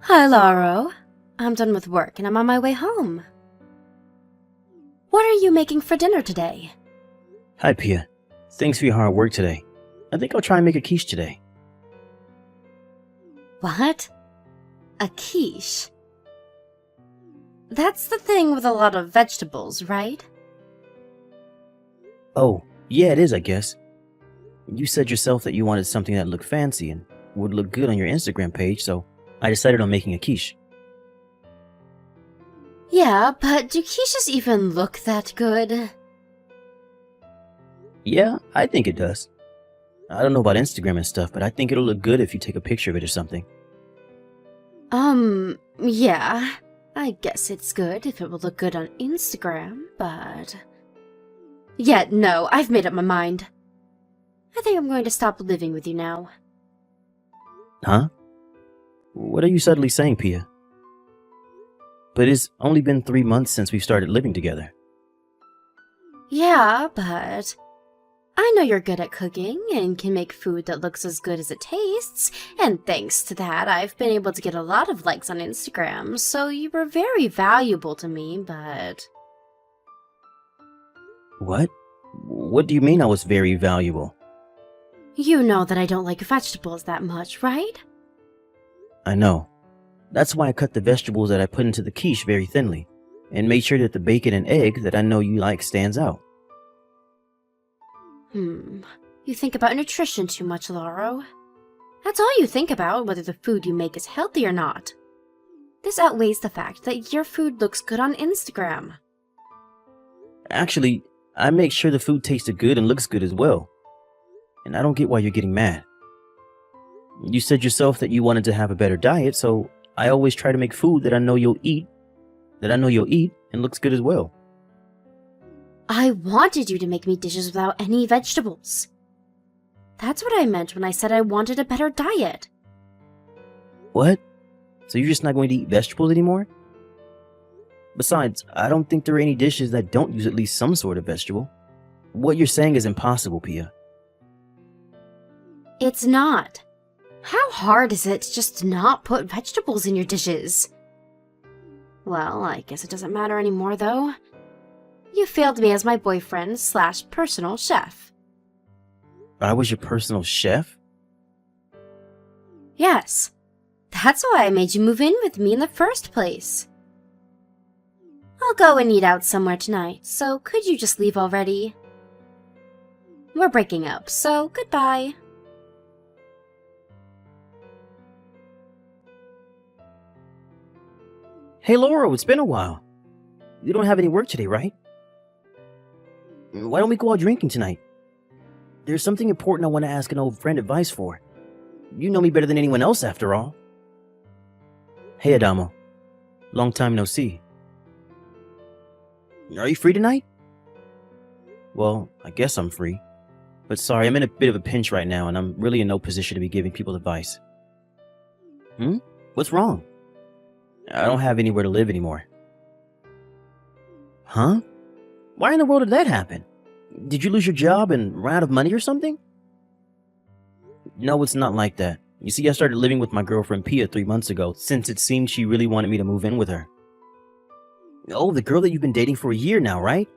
Hi, Lauro. I'm done with work and I'm on my way home. What are you making for dinner today? Hi, Pia. Thanks for your hard work today. I think I'll try and make a quiche today. What? A quiche? That's the thing with a lot of vegetables, right? Oh, yeah, it is, I guess. You said yourself that you wanted something that looked fancy and would look good on your Instagram page, so I decided on making a quiche. Yeah, but do quiches even look that good? Yeah, I think it does. I don't know about Instagram and stuff, but I think it'll look good if you take a picture of it or something. Yeah. I guess it's good if it will look good on Instagram, but... Yeah, no, I've made up my mind. I think I'm going to stop living with you now. Huh? What are you suddenly saying, Pia? But it's only been 3 months since we've started living together. Yeah, but... I know you're good at cooking and can make food that looks as good as it tastes, and thanks to that, I've been able to get a lot of likes on Instagram, so you were very valuable to me, but... What? What do you mean I was very valuable? You know that I don't like vegetables that much, right? I know. That's why I cut the vegetables that I put into the quiche very thinly, and made sure that the bacon and egg that I know you like stands out. You think about nutrition too much, Lauro. That's all you think about, whether the food you make is healthy or not. This outweighs the fact that your food looks good on Instagram. Actually, I make sure the food tasted good and looks good as well. And I don't get why you're getting mad. You said yourself that you wanted to have a better diet, so I always try to make food that I know you'll eat and looks good as well. I wanted you to make me dishes without any vegetables. That's what I meant when I said I wanted a better diet. What? So you're just not going to eat vegetables anymore? Besides, I don't think there are any dishes that don't use at least some sort of vegetable. What you're saying is impossible, Pia. It's not. How hard is it to just not put vegetables in your dishes? Well, I guess it doesn't matter anymore, though. You failed me as my boyfriend/personal chef. I was your personal chef? Yes. That's why I made you move in with me in the first place. I'll go and eat out somewhere tonight, so could you just leave already? We're breaking up, so goodbye. Hey, Laura, it's been a while. You don't have any work today, right? Why don't we go out drinking tonight? There's something important I want to ask an old friend advice for. You know me better than anyone else, after all. Hey, Adamo. Long time no see. Are you free tonight? Well, I guess I'm free. But sorry, I'm in a bit of a pinch right now, and I'm really in no position to be giving people advice. What's wrong? I don't have anywhere to live anymore. Huh? Why in the world did that happen? Did you lose your job and run out of money or something? No, it's not like that. You see, I started living with my girlfriend Pia 3 months ago, since it seemed she really wanted me to move in with her. Oh, the girl that you've been dating for a year now, right?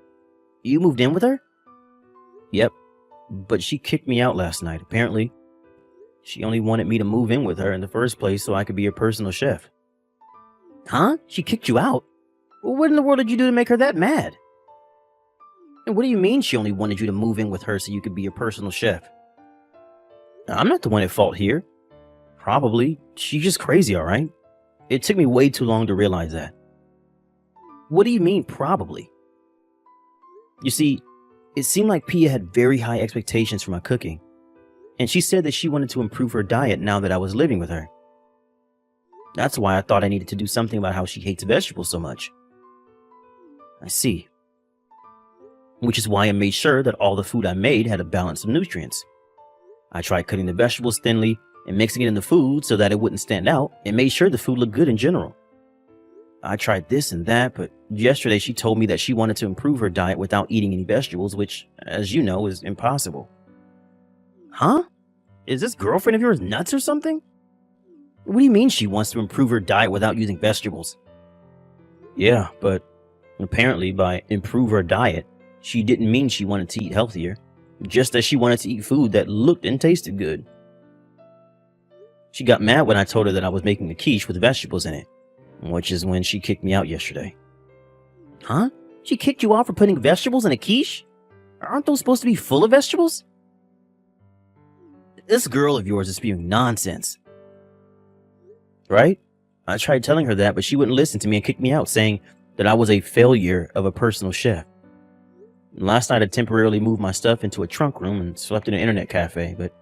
You moved in with her? Yep, but she kicked me out last night, apparently. She only wanted me to move in with her in the first place so I could be her personal chef. Huh? She kicked you out? Well, what in the world did you do to make her that mad? And what do you mean she only wanted you to move in with her so you could be your personal chef? I'm not the one at fault here. Probably. She's just crazy, alright? It took me way too long to realize that. What do you mean, probably? You see, it seemed like Pia had very high expectations for my cooking, and she said that she wanted to improve her diet now that I was living with her. That's why I thought I needed to do something about how she hates vegetables so much. I see. Which is why I made sure that all the food I made had a balance of nutrients. I tried cutting the vegetables thinly and mixing it in the food so that it wouldn't stand out, and made sure the food looked good in general. I tried this and that, but yesterday she told me that she wanted to improve her diet without eating any vegetables, which, as you know, is impossible. Huh? Is this girlfriend of yours nuts or something? What do you mean she wants to improve her diet without using vegetables? Yeah, but apparently by improve her diet, she didn't mean she wanted to eat healthier, just as she wanted to eat food that looked and tasted good. She got mad when I told her that I was making a quiche with vegetables in it, which is when she kicked me out yesterday. Huh? She kicked you out for putting vegetables in a quiche? Aren't those supposed to be full of vegetables? This girl of yours is spewing nonsense. Right? I tried telling her that, but she wouldn't listen to me and kicked me out, saying that I was a failure of a personal chef. Last night I temporarily moved my stuff into a trunk room and slept in an internet cafe, but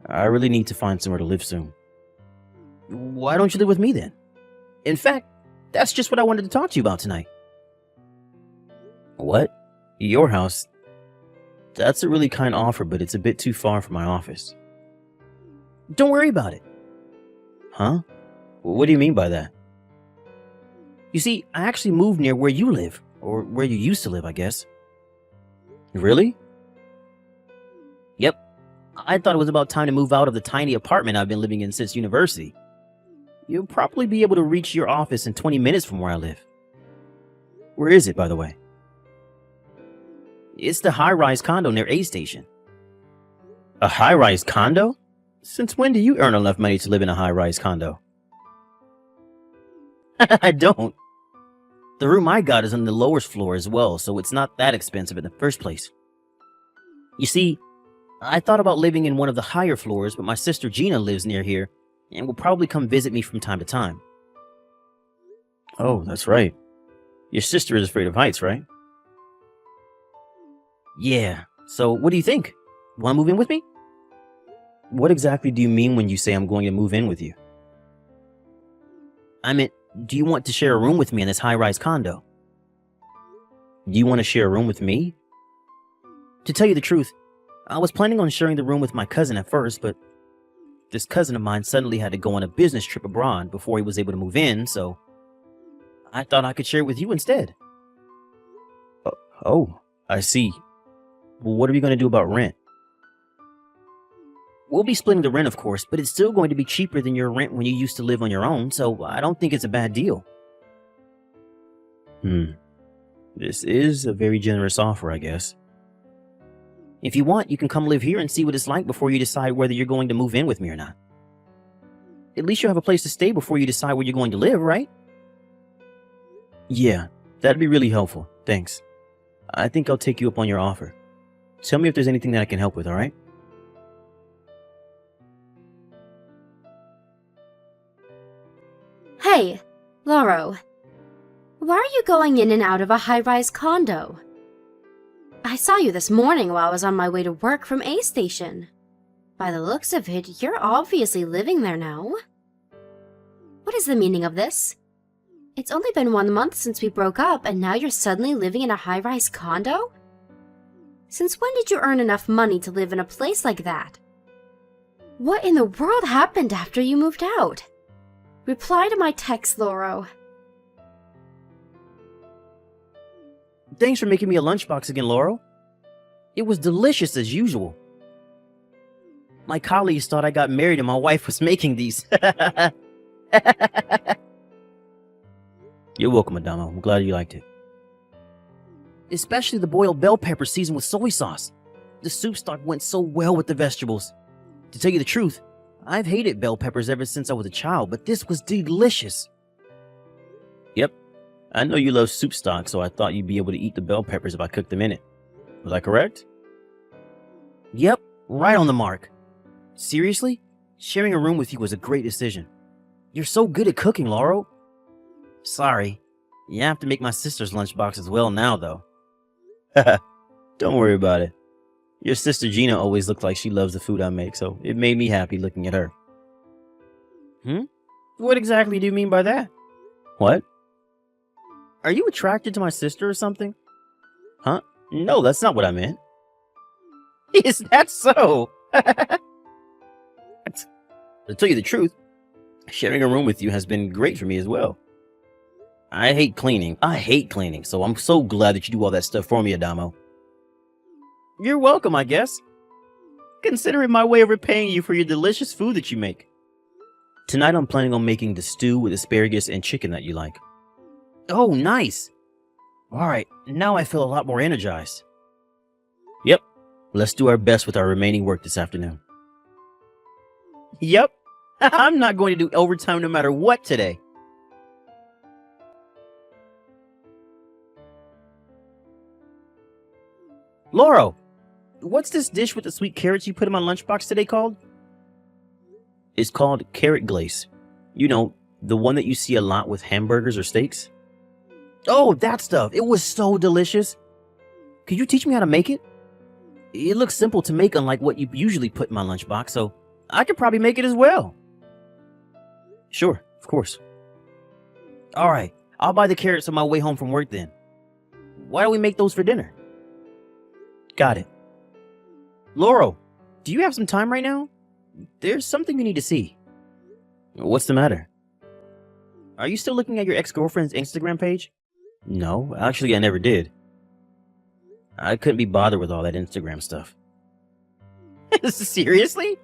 I really need to find somewhere to live soon. Why don't you live with me then? In fact, that's just what I wanted to talk to you about tonight. What? Your house? That's a really kind offer, but it's a bit too far from my office. Don't worry about it. Huh? What do you mean by that? You see, I actually moved near where you live, or where you used to live, I guess. Really? Yep. I thought it was about time to move out of the tiny apartment I've been living in since university. You'll probably be able to reach your office in 20 minutes from where I live. Where is it, by the way? It's the high-rise condo near A Station. A high-rise condo? Since when do you earn enough money to live in a high-rise condo? I don't. The room I got is on the lowest floor as well, so it's not that expensive in the first place. You see, I thought about living in one of the higher floors, but my sister Gina lives near here and will probably come visit me from time to time. Oh, that's right. Your sister is afraid of heights, right? Yeah, so what do you think? Want to move in with me? What exactly do you mean when you say I'm going to move in with you? I meant, do you want to share a room with me in this high-rise condo? Do you want to share a room with me? To tell you the truth, I was planning on sharing the room with my cousin at first, but this cousin of mine suddenly had to go on a business trip abroad before he was able to move in, so I thought I could share it with you instead. Oh, I see. Well, what are we going to do about rent? We'll be splitting the rent, of course, but it's still going to be cheaper than your rent when you used to live on your own, so I don't think it's a bad deal. This is a very generous offer, I guess. If you want, you can come live here and see what it's like before you decide whether you're going to move in with me or not. At least you'll have a place to stay before you decide where you're going to live, right? Yeah, that'd be really helpful. Thanks. I think I'll take you up on your offer. Tell me if there's anything that I can help with, alright? Hey, Lauro. Why are you going in and out of a high-rise condo? I saw you this morning while I was on my way to work from A Station. By the looks of it, you're obviously living there now. What is the meaning of this? It's only been 1 month since we broke up, and now you're suddenly living in a high-rise condo? Since when did you earn enough money to live in a place like that? What in the world happened after you moved out? Reply to my text, Lauro. Thanks for making me a lunchbox again, Laurel. It was delicious as usual. My colleagues thought I got married and my wife was making these. You're welcome, Adamo. I'm glad you liked it. Especially the boiled bell pepper seasoned with soy sauce. The soup stock went so well with the vegetables. To tell you the truth, I've hated bell peppers ever since I was a child, but this was delicious. Yep, I know you love soup stock, so I thought you'd be able to eat the bell peppers if I cooked them in it. Was I correct? Yep, right on the mark. Seriously? Sharing a room with you was a great decision. You're so good at cooking, Laurel. Sorry, you have to make my sister's lunchbox as well now, though. Don't worry about it. Your sister Gina always looked like she loves the food I make, so it made me happy looking at her. What exactly do you mean by that? What? Are you attracted to my sister or something? Huh? No, that's not what I meant. Is that so? To tell you the truth, sharing a room with you has been great for me as well. I hate cleaning, so I'm so glad that you do all that stuff for me, Adamo. You're welcome, I guess. Consider it my way of repaying you for your delicious food that you make. Tonight I'm planning on making the stew with asparagus and chicken that you like. Oh, nice! Alright, now I feel a lot more energized. Yep, let's do our best with our remaining work this afternoon. Yep, I'm not going to do overtime no matter what today. Lauro, what's this dish with the sweet carrots you put in my lunchbox today called? It's called carrot glaze. You know, the one that you see a lot with hamburgers or steaks. Oh, that stuff. It was so delicious. Could you teach me how to make it? It looks simple to make, unlike what you usually put in my lunchbox, so I could probably make it as well. Sure, of course. All right, I'll buy the carrots on my way home from work then. Why don't we make those for dinner? Got it. Laurel, do you have some time right now? There's something you need to see. What's the matter? Are you still looking at your ex-girlfriend's Instagram page? No, actually I never did. I couldn't be bothered with all that Instagram stuff. Seriously?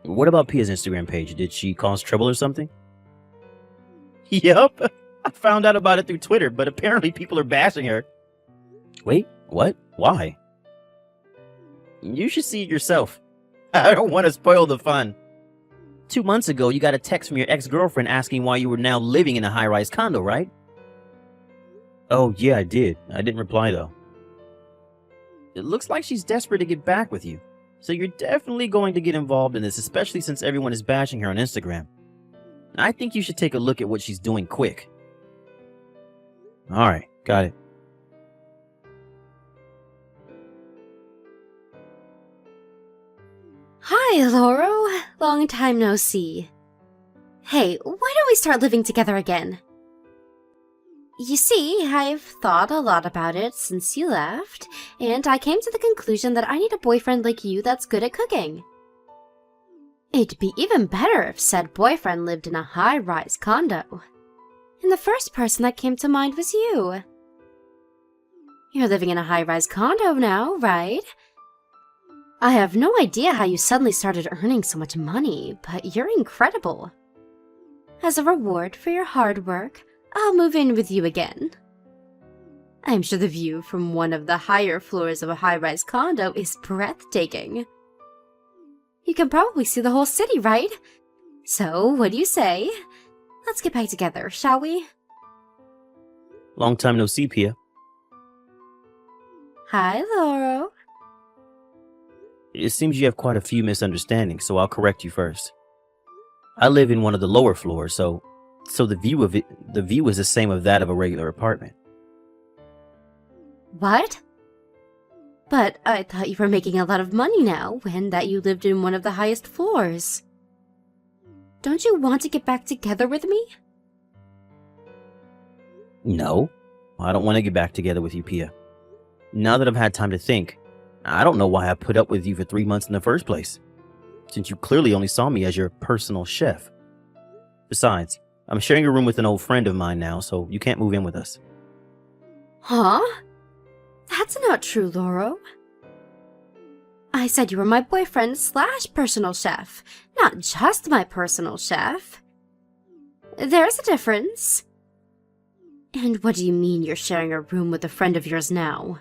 What about Pia's Instagram page? Did she cause trouble or something? Yup. I found out about it through Twitter, but apparently people are bashing her. Wait, what? Why? You should see it yourself. I don't want to spoil the fun. 2 months ago, you got a text from your ex-girlfriend asking why you were now living in a high-rise condo, right? Oh, yeah, I did. I didn't reply, though. It looks like she's desperate to get back with you. So you're definitely going to get involved in this, especially since everyone is bashing her on Instagram. I think you should take a look at what she's doing quick. Alright, got it. Hi, Lauro. Long time no see. Hey, why don't we start living together again? You see, I've thought a lot about it since you left, and I came to the conclusion that I need a boyfriend like you that's good at cooking. It'd be even better if said boyfriend lived in a high-rise condo. And the first person that came to mind was you. You're living in a high-rise condo now, right? I have no idea how you suddenly started earning so much money, but you're incredible. As a reward for your hard work, I'll move in with you again. I'm sure the view from one of the higher floors of a high-rise condo is breathtaking. You can probably see the whole city, right? So, what do you say? Let's get back together, shall we? Long time no see, Pia. Hi, Lauro. It seems you have quite a few misunderstandings, so I'll correct you first. I live in one of the lower floors, so the view is the same of that of a regular apartment. What? But I thought you were making a lot of money now, and that you lived in one of the highest floors. Don't you want to get back together with me? No, I don't want to get back together with you, Pia. Now that I've had time to think, I don't know why I put up with you for 3 months in the first place, since you clearly only saw me as your personal chef. Besides, I'm sharing a room with an old friend of mine now, so you can't move in with us. Huh? That's not true, Lauro. I said you were my boyfriend / personal chef, not just my personal chef. There's a difference. And what do you mean you're sharing a room with a friend of yours now?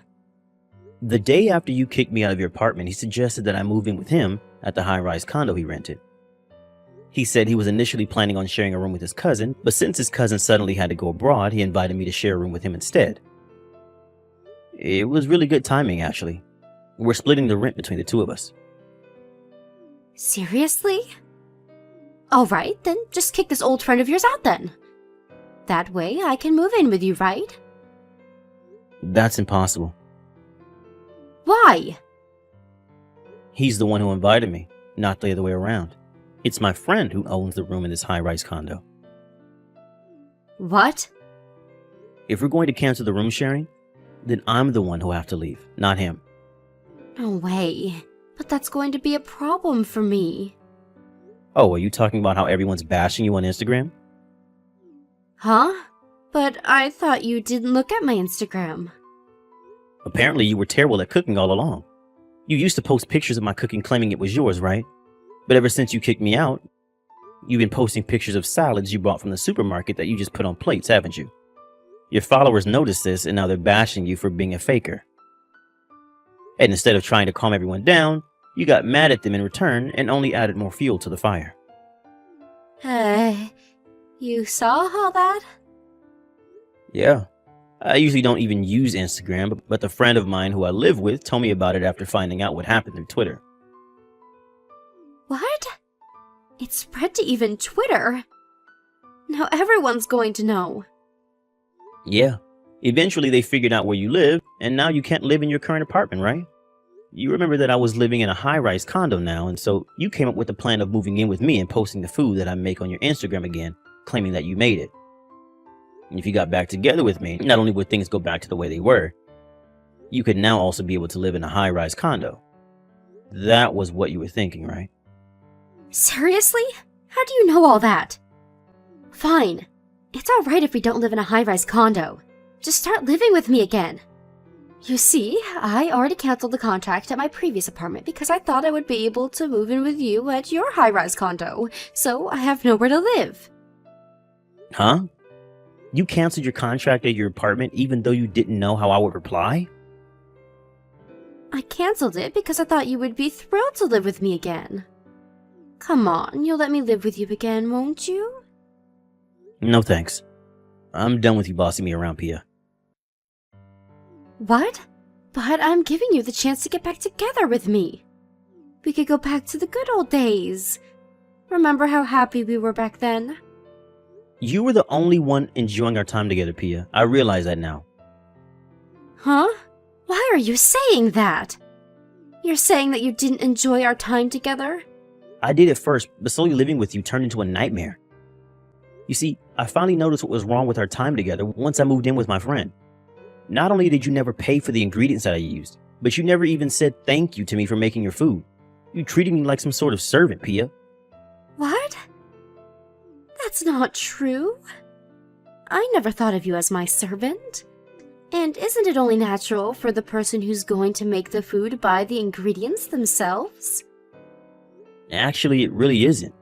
The day after you kicked me out of your apartment, he suggested that I move in with him at the high-rise condo he rented. He said he was initially planning on sharing a room with his cousin, but since his cousin suddenly had to go abroad, he invited me to share a room with him instead. It was really good timing, actually. We're splitting the rent between the two of us. Seriously? Alright, then just kick this old friend of yours out then. That way I can move in with you, right? That's impossible. Why? He's the one who invited me, not the other way around. It's my friend who owns the room in this high-rise condo. What? If we're going to cancel the room sharing, then I'm the one who'll have to leave, not him. No way. But that's going to be a problem for me. Oh, are you talking about how everyone's bashing you on Instagram? Huh? But I thought you didn't look at my Instagram. Apparently you were terrible at cooking all along. You used to post pictures of my cooking claiming it was yours, right? But ever since you kicked me out, You've been posting pictures of salads you bought from the supermarket that you just put on plates, haven't you? Your followers noticed this and now they're bashing you for being a faker. And instead of trying to calm everyone down, you got mad at them in return and only added more fuel to the fire. You saw all that? Yeah. I usually don't even use Instagram, but the friend of mine who I live with told me about it after finding out what happened through Twitter. What? It spread to even Twitter. Now everyone's going to know. Yeah. Eventually they figured out where you live, and now you can't live in your current apartment, right? You remember that I was living in a high-rise condo now, and so you came up with the plan of moving in with me and posting the food that I make on your Instagram again, claiming that you made it. And if you got back together with me, not only would things go back to the way they were, you could now also be able to live in a high-rise condo. That was what you were thinking, right? Seriously? How do you know all that? Fine. It's alright if we don't live in a high-rise condo. Just start living with me again. You see, I already canceled the contract at my previous apartment because I thought I would be able to move in with you at your high-rise condo, so I have nowhere to live. Huh? You canceled your contract at your apartment even though you didn't know how I would reply? I canceled it because I thought you would be thrilled to live with me again. Come on, you'll let me live with you again, won't you? No thanks. I'm done with you bossing me around, Pia. What? But I'm giving you the chance to get back together with me. We could go back to the good old days. Remember how happy we were back then? You were the only one enjoying our time together, Pia. I realize that now. Huh? Why are you saying that? You're saying that you didn't enjoy our time together? I did at first, but slowly living with you turned into a nightmare. You see, I finally noticed what was wrong with our time together once I moved in with my friend. Not only did you never pay for the ingredients that I used, but you never even said thank you to me for making your food. You treated me like some sort of servant, Pia. What? That's not true. I never thought of you as my servant. And isn't it only natural for the person who's going to make the food buy the ingredients themselves? Actually, it really isn't.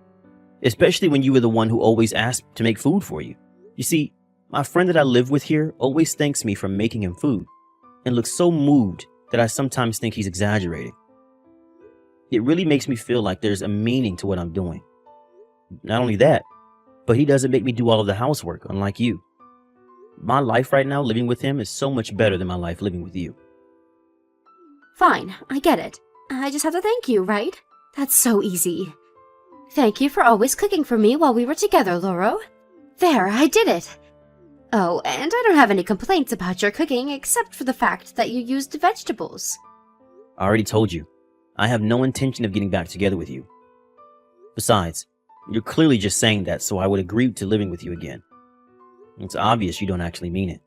Especially when you were the one who always asked to make food for you. You see, my friend that I live with here always thanks me for making him food, and looks so moved that I sometimes think he's exaggerating. It really makes me feel like there's a meaning to what I'm doing. Not only that, but he doesn't make me do all of the housework, unlike you. My life right now living with him is so much better than my life living with you. Fine, I get it. I just have to thank you, right? That's so easy. Thank you for always cooking for me while we were together, Loro. There, I did it. Oh, and I don't have any complaints about your cooking except for the fact that you used vegetables. I already told you, I have no intention of getting back together with you. Besides, you're clearly just saying that so I would agree to living with you again. It's obvious you don't actually mean it.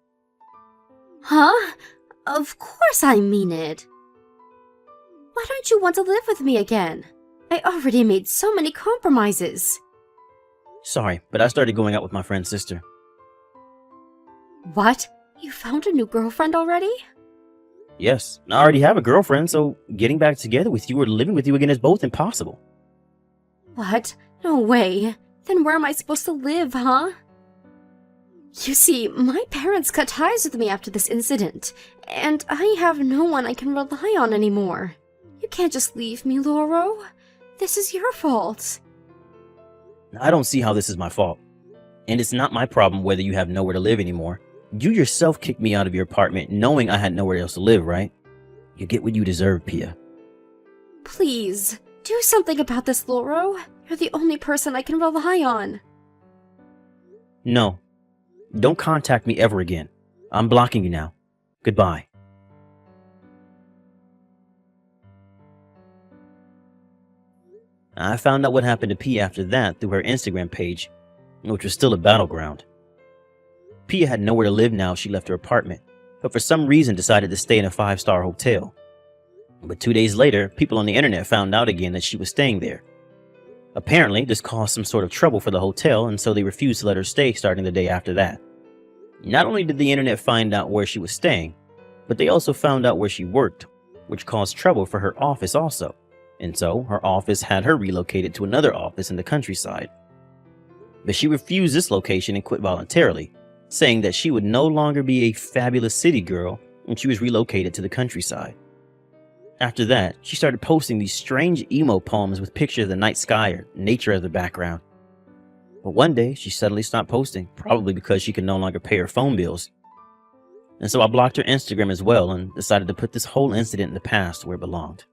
Huh? Of course I mean it. Why don't you want to live with me again? I already made so many compromises. Sorry, but I started going out with my friend's sister. What? You found a new girlfriend already? Yes, I already have a girlfriend, so getting back together with you or living with you again is both impossible. What? No way. Then where am I supposed to live, huh? You see, my parents cut ties with me after this incident, and I have no one I can rely on anymore. You can't just leave me, Loro. This is your fault. I don't see how this is my fault. And it's not my problem whether you have nowhere to live anymore. You yourself kicked me out of your apartment knowing I had nowhere else to live, right? You get what you deserve, Pia. Please, do something about this, Loro. You're the only person I can rely on. No. Don't contact me ever again. I'm blocking you now. Goodbye. I found out what happened to Pia after that through her Instagram page, which was still a battleground. Pia had nowhere to live now she left her apartment, but for some reason decided to stay in a 5-star hotel. But 2 days later, people on the internet found out again that she was staying there. Apparently, this caused some sort of trouble for the hotel, and so they refused to let her stay starting the day after that. Not only did the internet find out where she was staying, but they also found out where she worked, which caused trouble for her office also. And so, her office had her relocated to another office in the countryside. but she refused this location and quit voluntarily, saying that she would no longer be a fabulous city girl when she was relocated to the countryside. After that, she started posting these strange emo poems with pictures of the night sky or nature as the background. But one day, she suddenly stopped posting, probably because she could no longer pay her phone bills. And so I blocked her Instagram as well and decided to put this whole incident in the past where it belonged.